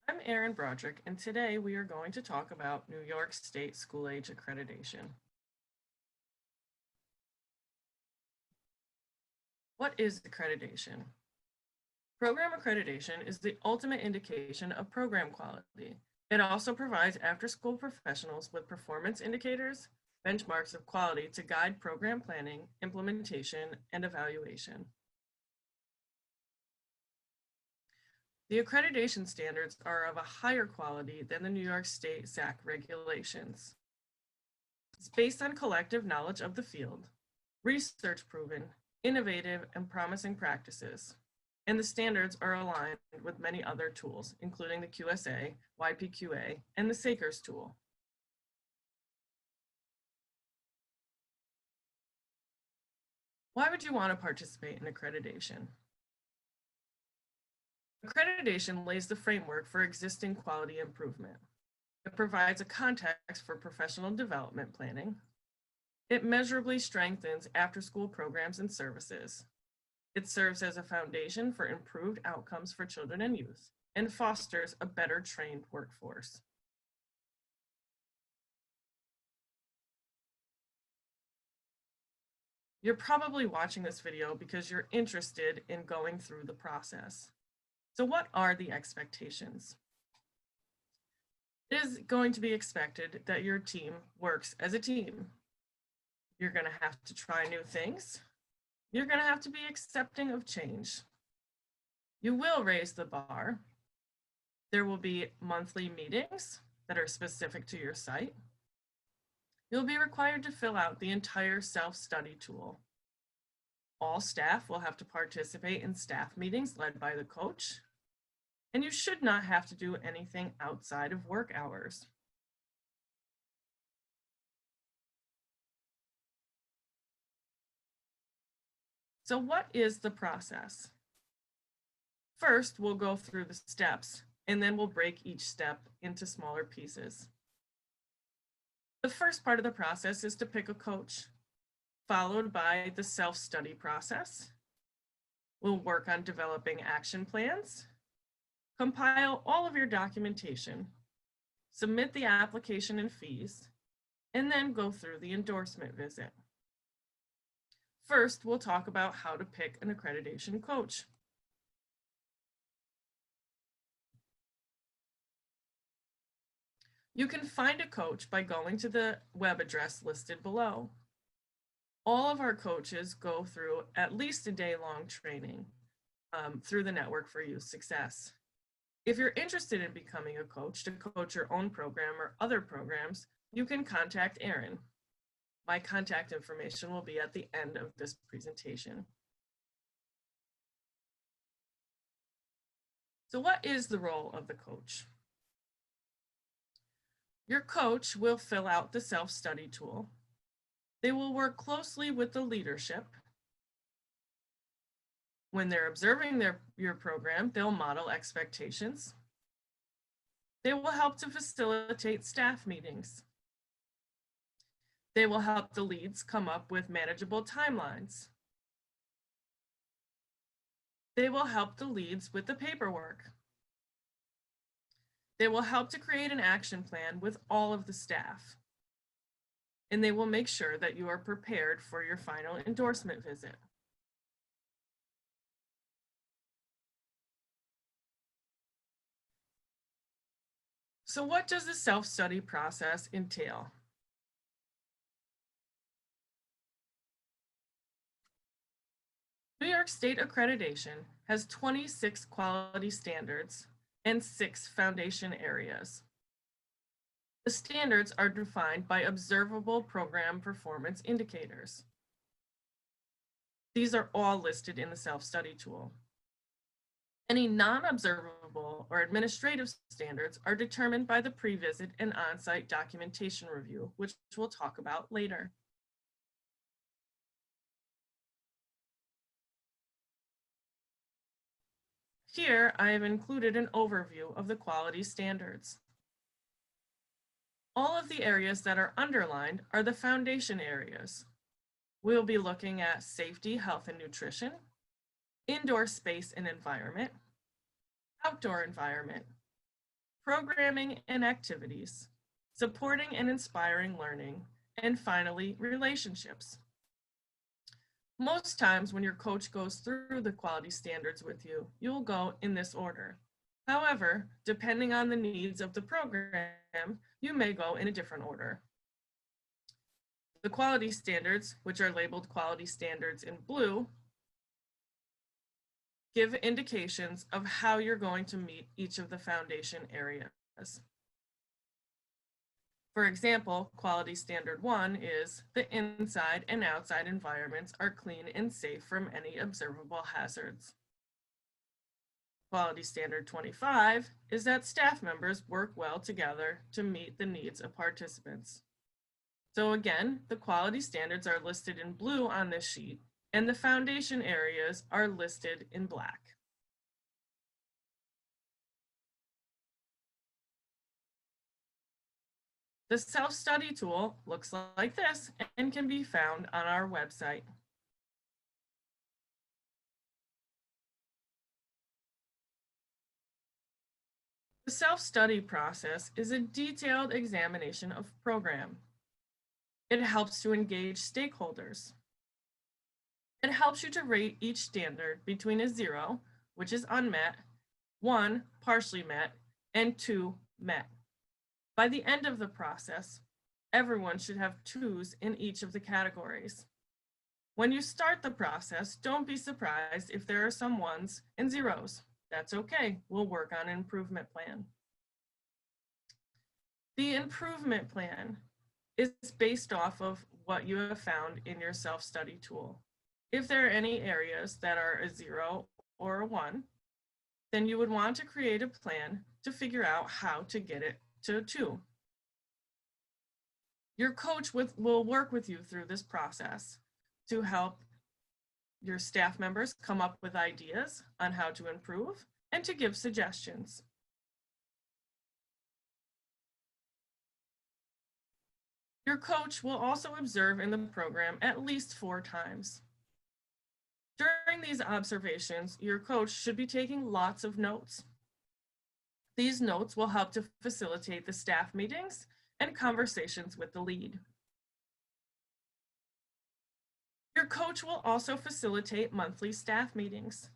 I'm Erin Broderick, and today we are going to talk about New York State School Age Accreditation. What is accreditation? Program accreditation is the ultimate indication of program quality. It also provides after-school professionals with performance indicators, benchmarks of quality to guide program planning, implementation, and evaluation. The accreditation standards are of a higher quality than the New York State SAC regulations. It's based on collective knowledge of the field, research proven, innovative, and promising practices. And the standards are aligned with many other tools, including the QSA, YPQA, and the SACRS tool. Why would you want to participate in accreditation? Accreditation lays the framework for existing quality improvement. It provides a context for professional development planning. It measurably strengthens after-school programs and services. It serves as a foundation for improved outcomes for children and youth and fosters a better trained workforce. You're probably watching this video because you're interested in going through the process. So what are the expectations? It is going to be expected that your team works as a team. You're going to have to try new things. You're going to have to be accepting of change. You will raise the bar. There will be monthly meetings that are specific to your site. You'll be required to fill out the entire self-study tool. All staff will have to participate in staff meetings led by the coach. And you should not have to do anything outside of work hours. So what is the process? First, we'll go through the steps, and then we'll break each step into smaller pieces. The first part of the process is to pick a coach, followed by the self-study process. We'll work on developing action plans, compile all of your documentation, submit the application and fees, and then go through the endorsement visit. First, we'll talk about how to pick an accreditation coach. You can find a coach by going to the web address listed below. All of our coaches go through at least a day-long training through the Network for Youth Success. If you're interested in becoming a coach to coach your own program or other programs, you can contact Erin. My contact information will be at the end of this presentation. So what is the role of the coach? Your coach will fill out the self-study tool. They will work closely with the leadership. When they're observing your program, they'll model expectations. They will help to facilitate staff meetings. They will help the leads come up with manageable timelines. They will help the leads with the paperwork. They will help to create an action plan with all of the staff. And they will make sure that you are prepared for your final endorsement visit. So what does the self-study process entail? New York State Accreditation has 26 quality standards and 6 foundation areas. The standards are defined by observable program performance indicators. These are all listed in the self-study tool. Any non-observable or administrative standards are determined by the pre-visit and on-site documentation review, which we'll talk about later. Here, I have included an overview of the quality standards. All of the areas that are underlined are the foundation areas. We'll be looking at safety, health, and nutrition, indoor space and environment, outdoor environment, programming and activities, supporting and inspiring learning, and finally, relationships. Most times when your coach goes through the quality standards with you, you'll go in this order. However, depending on the needs of the program, you may go in a different order. The quality standards, which are labeled quality standards in blue, give indications of how you're going to meet each of the foundation areas. For example, quality standard 1 is the inside and outside environments are clean and safe from any observable hazards. Quality standard 25 is that staff members work well together to meet the needs of participants. So again, the quality standards are listed in blue on this sheet, and the foundation areas are listed in black. The self-study tool looks like this and can be found on our website. The self-study process is a detailed examination of program. It helps to engage stakeholders. It helps you to rate each standard between a 0, which is unmet, 1, partially met, and 2, met. By the end of the process, everyone should have 2s in each of the categories. When you start the process, don't be surprised if there are some 1s and 0s. That's okay, we'll work on an improvement plan. The improvement plan is based off of what you have found in your self-study tool. If there are any areas that are a 0 or a 1, then you would want to create a plan to figure out how to get it to 2. Your coach will work with you through this process to help your staff members come up with ideas on how to improve and to give suggestions. Your coach will also observe in the program at least 4 times. During these observations, your coach should be taking lots of notes. These notes will help to facilitate the staff meetings and conversations with the lead. Your coach will also facilitate monthly staff meetings.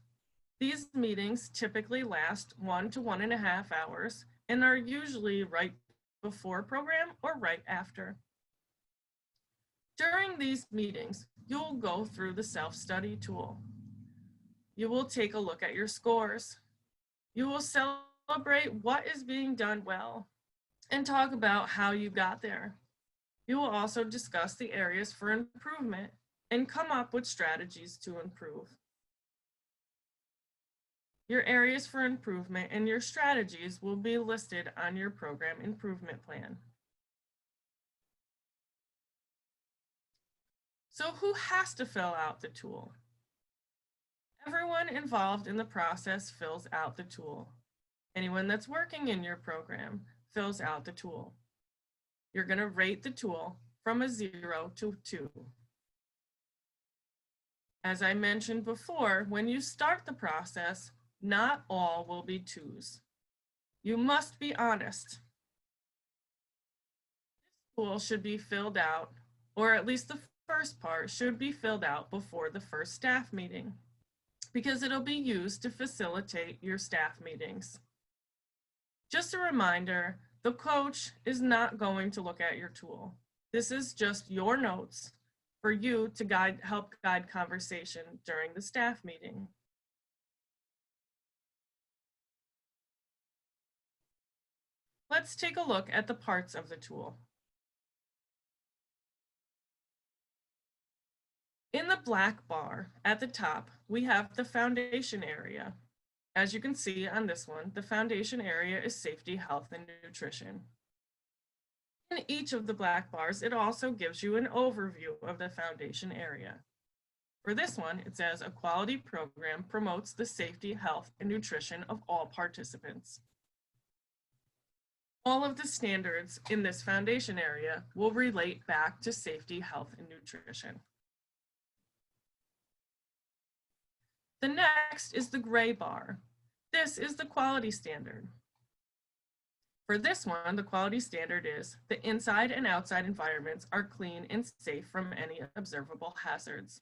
These meetings typically last 1 to 1.5 hours and are usually right before program or right after. During these meetings, you'll go through the self-study tool. You will take a look at your scores. You will celebrate what is being done well and talk about how you got there. You will also discuss the areas for improvement and come up with strategies to improve. Your areas for improvement and your strategies will be listed on your program improvement plan. So who has to fill out the tool? Everyone involved in the process fills out the tool. Anyone that's working in your program fills out the tool. You're going to rate the tool from a 0 to 2. As I mentioned before, when you start the process, not all will be 2s. You must be honest. This tool should be filled out, or at least the first part should be filled out before the first staff meeting, because it'll be used to facilitate your staff meetings. Just a reminder, the coach is not going to look at your tool. This is just your notes for you to help guide conversation during the staff meeting. Let's take a look at the parts of the tool. In the black bar at the top, we have the foundation area. As you can see on this one, the foundation area is safety, health, and nutrition. In each of the black bars, it also gives you an overview of the foundation area. For this one, it says a quality program promotes the safety, health, and nutrition of all participants. All of the standards in this foundation area will relate back to safety, health, and nutrition. The next is the gray bar. This is the quality standard. For this one, the quality standard is the inside and outside environments are clean and safe from any observable hazards.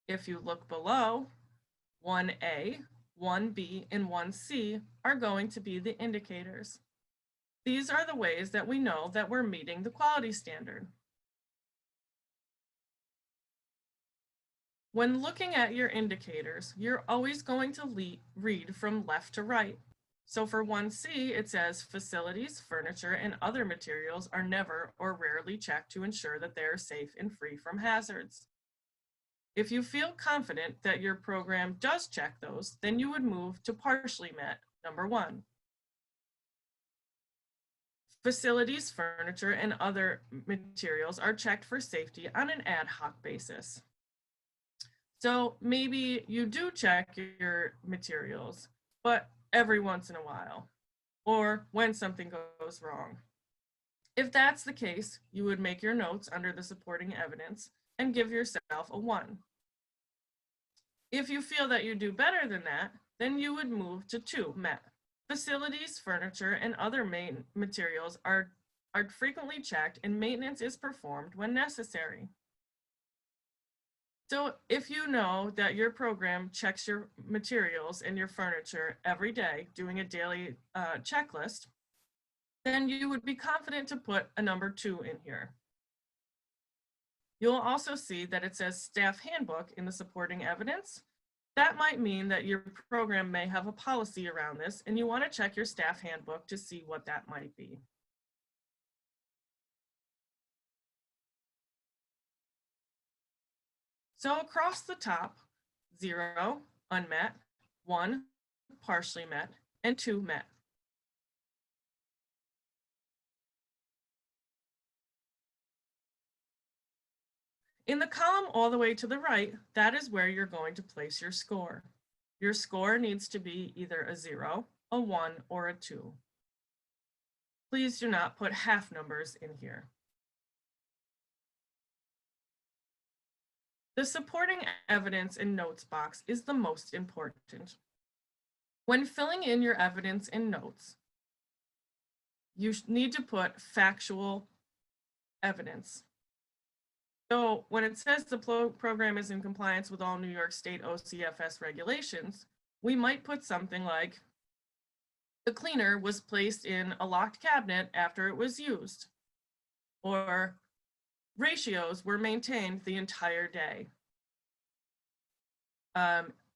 If you look below, 1A, 1B, and 1C are going to be the indicators. These are the ways that we know that we're meeting the quality standard. When looking at your indicators, you're always going to read from left to right. So for 1C, it says facilities, furniture, and other materials are never or rarely checked to ensure that they are safe and free from hazards. If you feel confident that your program does check those, then you would move to partially met, number 1. Facilities, furniture, and other materials are checked for safety on an ad hoc basis. So maybe you do check your materials, but every once in a while, or when something goes wrong. If that's the case, you would make your notes under the supporting evidence and give yourself a 1. If you feel that you do better than that, then you would move to 2, met. Facilities, furniture, and other main materials are frequently checked and maintenance is performed when necessary. So if you know that your program checks your materials and your furniture every day, doing a daily checklist, then you would be confident to put a number 2 in here. You'll also see that it says staff handbook in the supporting evidence. That might mean that your program may have a policy around this and you want to check your staff handbook to see what that might be. So across the top, 0, unmet, 1, partially met, and 2, met. In the column all the way to the right, that is where you're going to place your score. Your score needs to be either a 0, a 1, or a 2. Please do not put half numbers in here. The supporting evidence and notes box is the most important. When filling in your evidence and notes, you need to put factual evidence. So when it says the program is in compliance with all New York State OCFS regulations, we might put something like, the cleaner was placed in a locked cabinet after it was used, or ratios were maintained the entire day.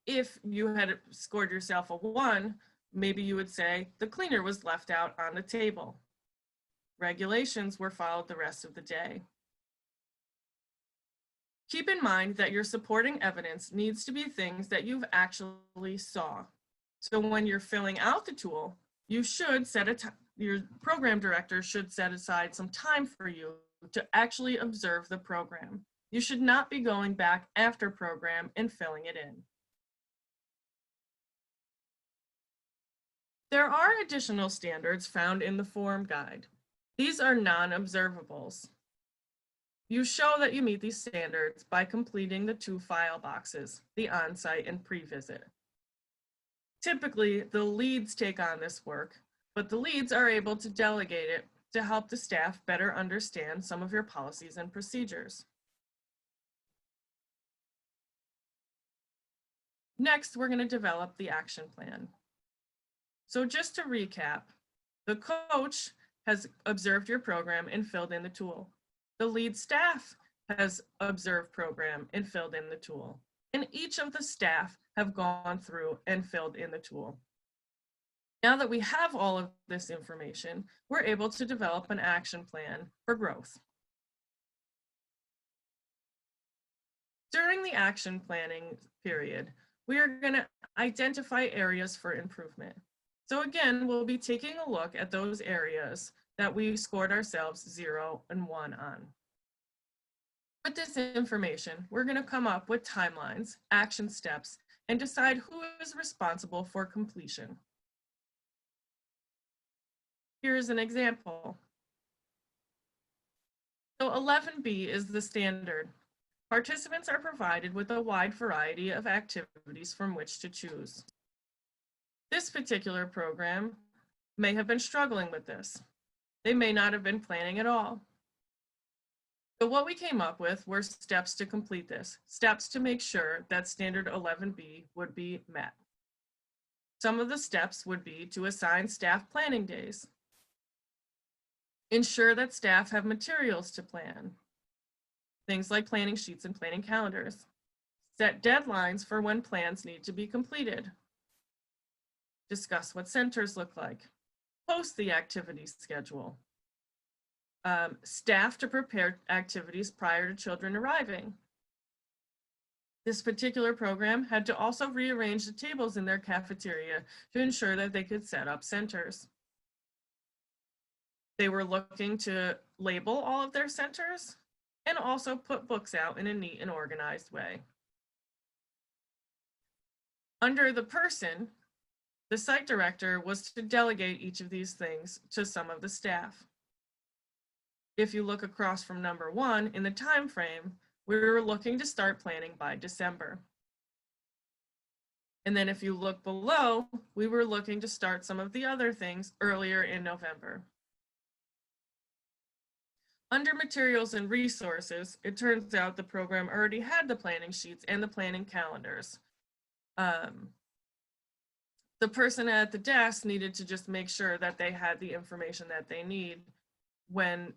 If you had scored yourself a 1, maybe you would say the cleaner was left out on the table. Regulations were followed the rest of the day. Keep in mind that your supporting evidence needs to be things that you've actually saw. So when you're filling out the tool, you should your program director should set aside some time for you to actually observe the program. You should not be going back after program and filling it in. There are additional standards found in the form guide. These are non-observables. You show that you meet these standards by completing the 2 file boxes, the on-site and pre-visit. Typically, the leads take on this work, but the leads are able to delegate it to help the staff better understand some of your policies and procedures. Next, we're going to develop the action plan. So just to recap, the coach has observed your program and filled in the tool. The lead staff has observed program and filled in the tool. And each of the staff have gone through and filled in the tool. Now that we have all of this information, we're able to develop an action plan for growth. During the action planning period, we are going to identify areas for improvement. So again, we'll be taking a look at those areas that we scored ourselves 0 and 1 on. With this information, we're going to come up with timelines, action steps, and decide who is responsible for completion. Here's an example. So 11B is the standard. Participants are provided with a wide variety of activities from which to choose. This particular program may have been struggling with this. They may not have been planning at all. So what we came up with were steps to complete this, steps to make sure that standard 11B would be met. Some of the steps would be to assign staff planning days, ensure that staff have materials to plan, things like planning sheets and planning calendars, set deadlines for when plans need to be completed, discuss what centers look like, post the activity schedule, staff to prepare activities prior to children arriving. This particular program had to also rearrange the tables in their cafeteria to ensure that they could set up centers. They were looking to label all of their centers and also put books out in a neat and organized way. Under the person, the site director was to delegate each of these things to some of the staff. If you look across from number 1 in the time frame, we were looking to start planning by December. And then if you look below, we were looking to start some of the other things earlier in November. Under materials and resources, it turns out the program already had the planning sheets and the planning calendars. The person at the desk needed to just make sure that they had the information that they need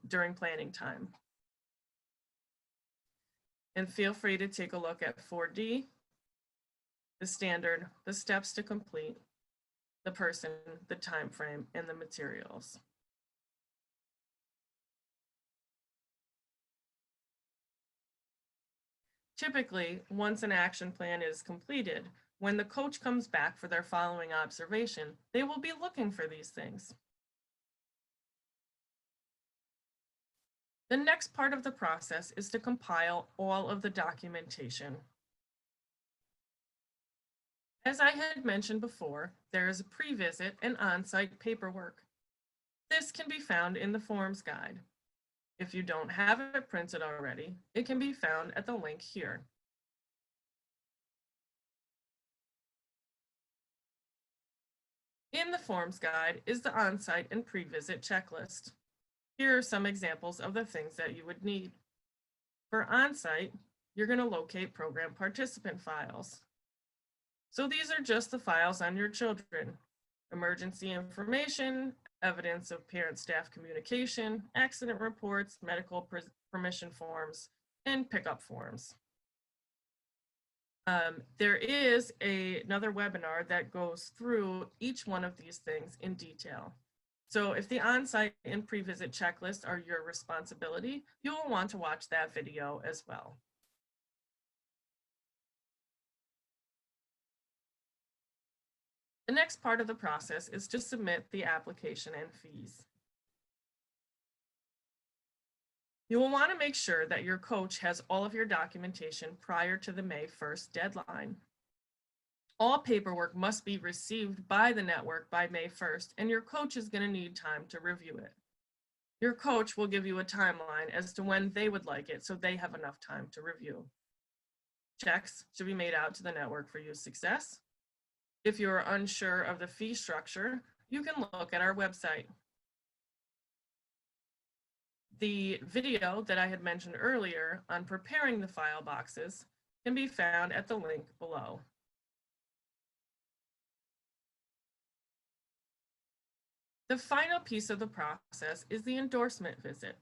during planning time. And feel free to take a look at 4D, the standard, the steps to complete, the person, the time frame, and the materials. Typically, once an action plan is completed, when the coach comes back for their following observation, they will be looking for these things. The next part of the process is to compile all of the documentation. As I had mentioned before, there is a pre-visit and on-site paperwork. This can be found in the forms guide. If you don't have it printed already, it can be found at the link here. In the forms guide is the on-site and pre-visit checklist. Here are some examples of the things that you would need. For on-site, you're going to locate program participant files. So these are just the files on your children: emergency information, evidence of parent-staff communication, accident reports, medical permission forms, and pickup forms. There is another webinar that goes through each one of these things in detail. So if the on-site and pre-visit checklist are your responsibility, you will want to watch that video as well. The next part of the process is to submit the application and fees. You will want to make sure that your coach has all of your documentation prior to the May 1st deadline. All paperwork must be received by the network by May 1st, and your coach is going to need time to review it. Your coach will give you a timeline as to when they would like it, so they have enough time to review. Checks should be made out to the network for your success. If you're unsure of the fee structure, you can look at our website. The video that I had mentioned earlier on preparing the file boxes can be found at the link below. The final piece of the process is the endorsement visit.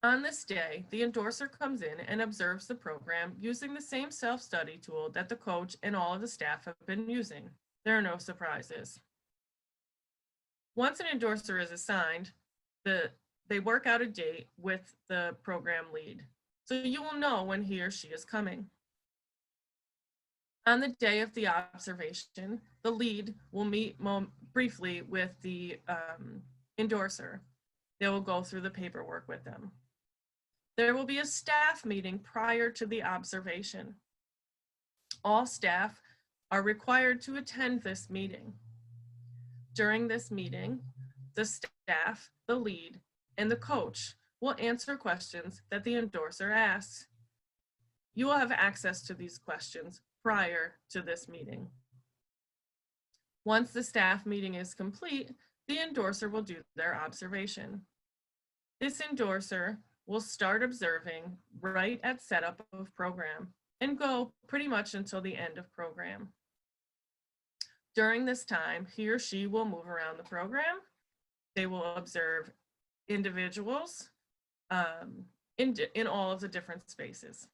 On this day, the endorser comes in and observes the program using the same self-study tool that the coach and all of the staff have been using. There are no surprises. Once an endorser is assigned, they work out a date with the program lead, so you will know when he or she is coming. On the day of the observation, the lead will meet briefly with the endorser. They will go through the paperwork with them. There will be a staff meeting prior to the observation. All staff are required to attend this meeting. During this meeting, the staff, the lead, and the coach will answer questions that the endorser asks. You will have access to these questions prior to this meeting. Once the staff meeting is complete, the endorser will do their observation. This endorser will start observing right at setup of program and go pretty much until the end of program. During this time, he or she will move around the program. They will observe individuals in all of the different spaces.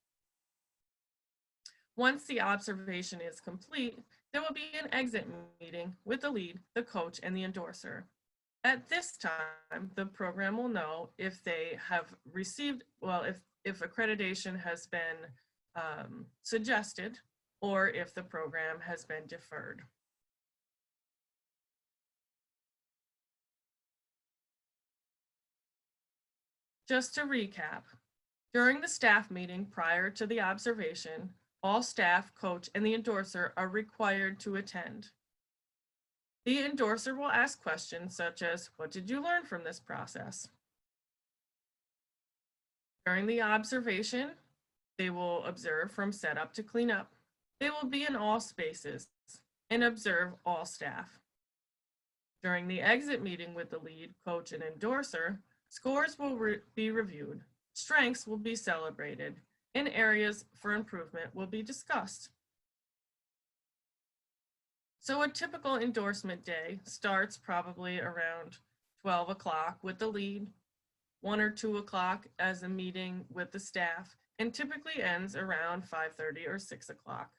Once the observation is complete, there will be an exit meeting with the lead, the coach, and the endorser. At this time, the program will know if they have received, well, if accreditation has been suggested or if the program has been deferred. Just to recap, during the staff meeting prior to the observation, all staff, coach, and the endorser are required to attend. The endorser will ask questions such as, what did you learn from this process? During the observation, they will observe from setup to cleanup. They will be in all spaces and observe all staff. During the exit meeting with the lead, coach, and endorser, scores will be reviewed, strengths will be celebrated, and areas for improvement will be discussed. So a typical endorsement day starts probably around 12 o'clock with the lead, 1 or 2 o'clock as a meeting with the staff, and typically ends around 5:30 or 6 o'clock.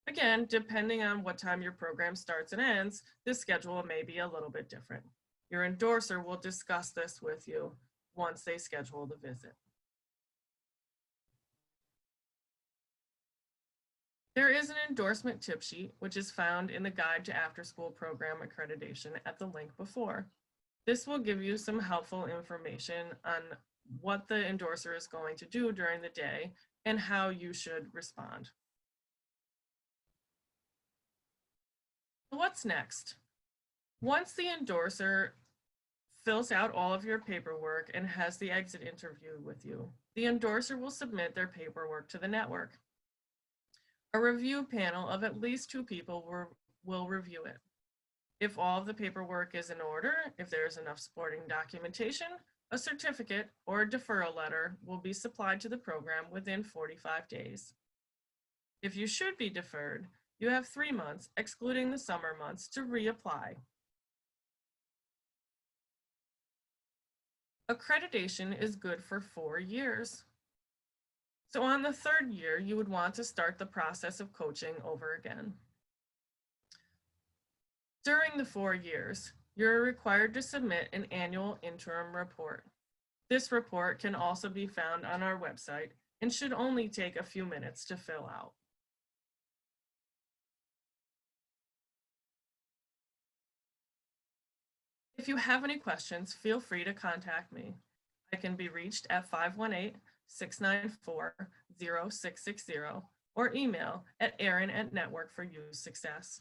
Again, depending on what time your program starts and ends, the schedule may be a little bit different. Your endorser will discuss this with you once they schedule the visit. There is an endorsement tip sheet, which is found in the Guide to After-School Program Accreditation at the link before. This will give you some helpful information on what the endorser is going to do during the day and how you should respond. What's next? Once the endorser fills out all of your paperwork and has the exit interview with you, the endorser will submit their paperwork to the network. A review panel of at least 2 people will review it. If all of the paperwork is in order, if there is enough supporting documentation, a certificate or a deferral letter will be supplied to the program within 45 days. If you should be deferred, you have 3 months, excluding the summer months, to reapply. Accreditation is good for 4 years. So on the 3rd year, you would want to start the process of coaching over again. During the 4 years, you're required to submit an annual interim report. This report can also be found on our website and should only take a few minutes to fill out. If you have any questions, feel free to contact me. I can be reached at 518-694-0660 or email at Erin@Network4Youth Success.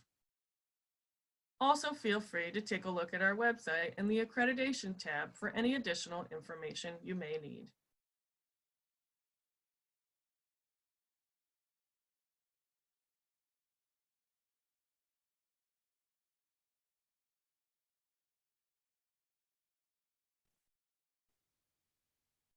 Also, feel free to take a look at our website and the accreditation tab for any additional information you may need.